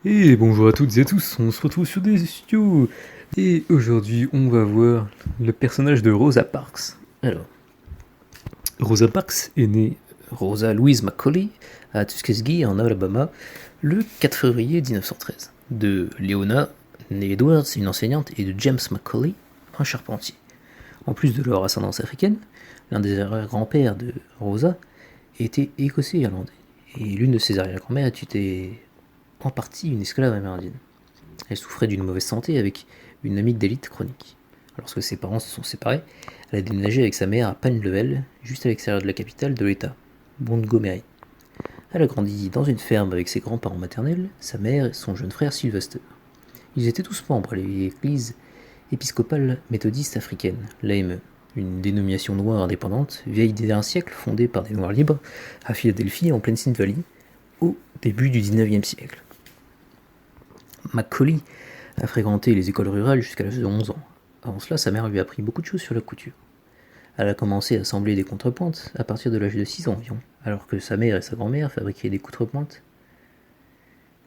Et bonjour à toutes et à tous, on se retrouve sur des studios. Et aujourd'hui, on va voir le personnage de Rosa Parks. Alors, Rosa Parks est née Rosa Louise McCauley à Tuskegee en Alabama le 4 février 1913. De Leona, née Edwards, une enseignante, et de James McCauley, un charpentier. En plus de leur ascendance africaine, l'un des arrière-grands-pères de Rosa était écossais et irlandais. Et l'une de ses arrière-grand-mères était en partie une esclave amérindienne. Elle souffrait d'une mauvaise santé avec une amygdalite chronique. Lorsque ses parents se sont séparés, elle a déménagé avec sa mère à Pine Level, juste à l'extérieur de la capitale de l'État, Montgomery. Elle a grandi dans une ferme avec ses grands-parents maternels, sa mère et son jeune frère Sylvester. Ils étaient tous membres de l'église épiscopale méthodiste africaine, l'AME, une dénomination noire indépendante, vieille d'un siècle, fondée par des Noirs libres à Philadelphie en pleine Sin Valley, au début du XIXe siècle. Macaulay a fréquenté les écoles rurales jusqu'à l'âge de 11 ans. Avant cela, sa mère lui a appris beaucoup de choses sur la couture. Elle a commencé à assembler des contrepointes à partir de l'âge de 6 ans environ, alors que sa mère et sa grand-mère fabriquaient des contrepointes.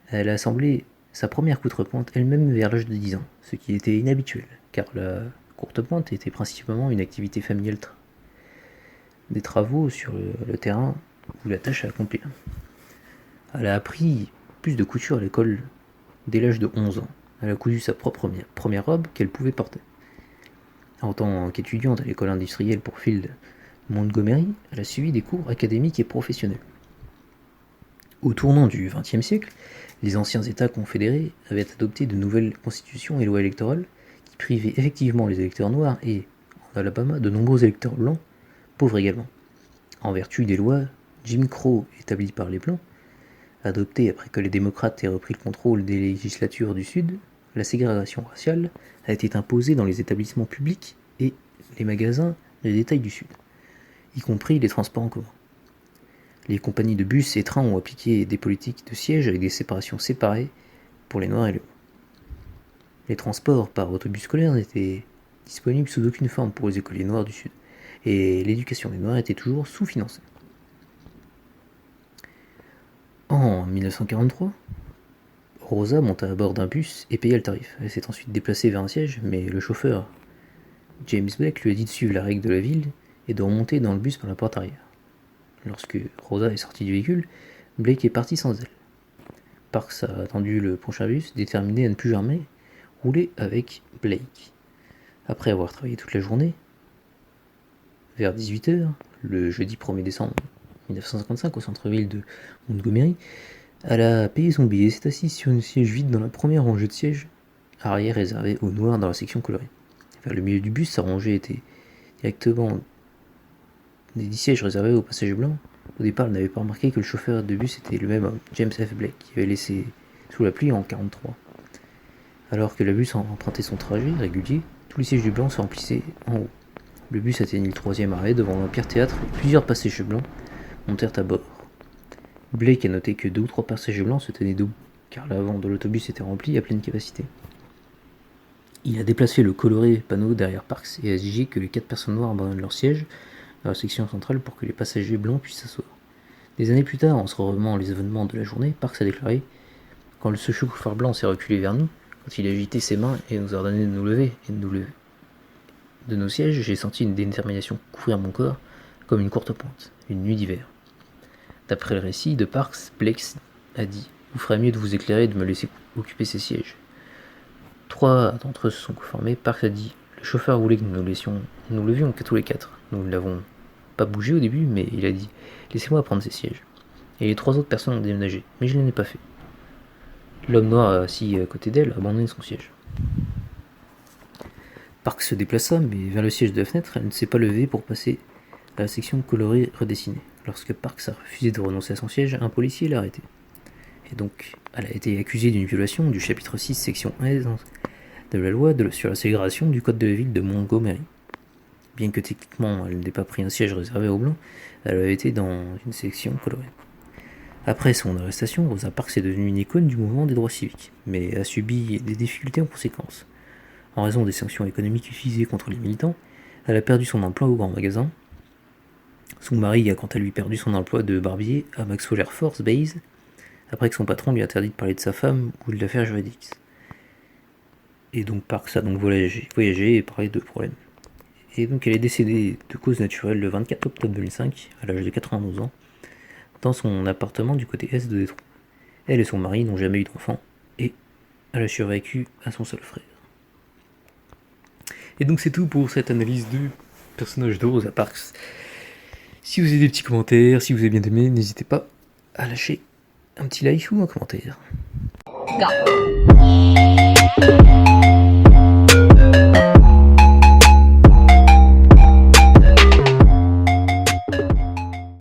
Elle a assemblé sa première contrepointe elle-même vers l'âge de 10 ans, ce qui était inhabituel, car la courtepointe était principalement une activité familiale, des travaux sur le terrain ou la tâche à accomplir. Elle a appris plus de couture à l'école dès l'âge de 11 ans. Elle a cousu sa propre première robe qu'elle pouvait porter. En tant qu'étudiante à l'école industrielle pour Field Montgomery, elle a suivi des cours académiques et professionnels. Au tournant du XXe siècle, les anciens États confédérés avaient adopté de nouvelles constitutions et lois électorales qui privaient effectivement les électeurs noirs et, en Alabama, de nombreux électeurs blancs, pauvres également. En vertu des lois Jim Crow établies par les Blancs, adoptées après que les démocrates aient repris le contrôle des législatures du Sud, la ségrégation raciale a été imposée dans les établissements publics et les magasins de détail du Sud, y compris les transports en commun. Les compagnies de bus et trains ont appliqué des politiques de siège avec des séparations séparées pour les Noirs et les Blancs. Les transports par autobus scolaire n'étaient disponibles sous aucune forme pour les écoliers noirs du Sud, et l'éducation des Noirs était toujours sous-financée. En 1943, Rosa monta à bord d'un bus et paya le tarif. Elle s'est ensuite déplacée vers un siège, mais le chauffeur, James Blake, lui a dit de suivre la règle de la ville et de remonter dans le bus par la porte arrière. Lorsque Rosa est sortie du véhicule, Blake est parti sans elle. Parks a attendu le prochain bus, déterminé à ne plus jamais rouler avec Blake. Après avoir travaillé toute la journée, vers 18 h, le jeudi 1er décembre 1955, au centre-ville de Montgomery, elle a payé son billet et s'est assise sur une siège vide dans la première rangée de sièges arrière réservée aux noirs dans la section colorée. Vers le milieu du bus, sa rangée était directement des 10 sièges réservés aux passagers blancs. Au départ, elle n'avait pas remarqué que le chauffeur de bus était le même homme, James F. Blake, qui avait laissé sous la pluie en 1943. Alors que le bus empruntait son trajet régulier, tous les sièges du blanc se remplissaient en haut. Le bus atteignit le troisième arrêt devant l'Empire Théâtre et plusieurs passagers blancs montèrent à bord. Blake a noté que 2 ou 3 passagers blancs se tenaient debout, car l'avant de l'autobus était rempli à pleine capacité. Il a déplacé le coloré panneau derrière Parks et a exigé que les 4 personnes noires abandonnent leur siège dans la section centrale pour que les passagers blancs puissent s'asseoir. Des années plus tard, en se remémorant les événements de la journée, Parks a déclaré: quand le chauffeur blanc s'est reculé vers nous, quand il a agité ses mains et nous a ordonné de nous lever et de nous lever de nos sièges, j'ai senti une détermination couvrir mon corps comme une courte pointe, une nuit d'hiver. D'après le récit de Parks, Blake a dit: vous ferez mieux de vous éclairer et de me laisser occuper ces sièges. 3 d'entre eux se sont conformés. Parks a dit: le chauffeur voulait que nous levions tous les 4. Nous ne l'avons pas bougé au début, mais il a dit: laissez-moi prendre ces sièges. Et les 3 autres personnes ont déménagé, mais je ne l'ai pas fait. L'homme noir assis à côté d'elle a abandonné son siège. Parks se déplaça, mais vers le siège de la fenêtre, elle ne s'est pas levée pour passer à la section colorée redessinée. Lorsque Parks a refusé de renoncer à son siège, un policier l'a arrêtée. Et donc, elle a été accusée d'une violation du chapitre 6, section 11 de la loi sur la ségrégation du code de la ville de Montgomery. Bien que techniquement elle n'ait pas pris un siège réservé aux blancs, elle avait été dans une section colorée. Après son arrestation, Rosa Parks est devenue une icône du mouvement des droits civiques, mais a subi des difficultés en conséquence. En raison des sanctions économiques utilisées contre les militants, elle a perdu son emploi au grand magasin. Son mari a quant à lui perdu son emploi de barbier à Maxwell Air Force Base, après que son patron lui interdit de parler de sa femme ou de l'affaire juridique. Et donc Parks a donc voyagé et parlé de problèmes. Et donc elle est décédée de cause naturelle le 24 octobre 2005, à l'âge de 92 ans, dans son appartement du côté est de Détroit. Elle et son mari n'ont jamais eu d'enfant, et elle a survécu à son seul frère. Et donc c'est tout pour cette analyse du personnage de Rosa Parks. Si vous avez des petits commentaires, si vous avez bien aimé, n'hésitez pas à lâcher un petit like ou un commentaire. Go.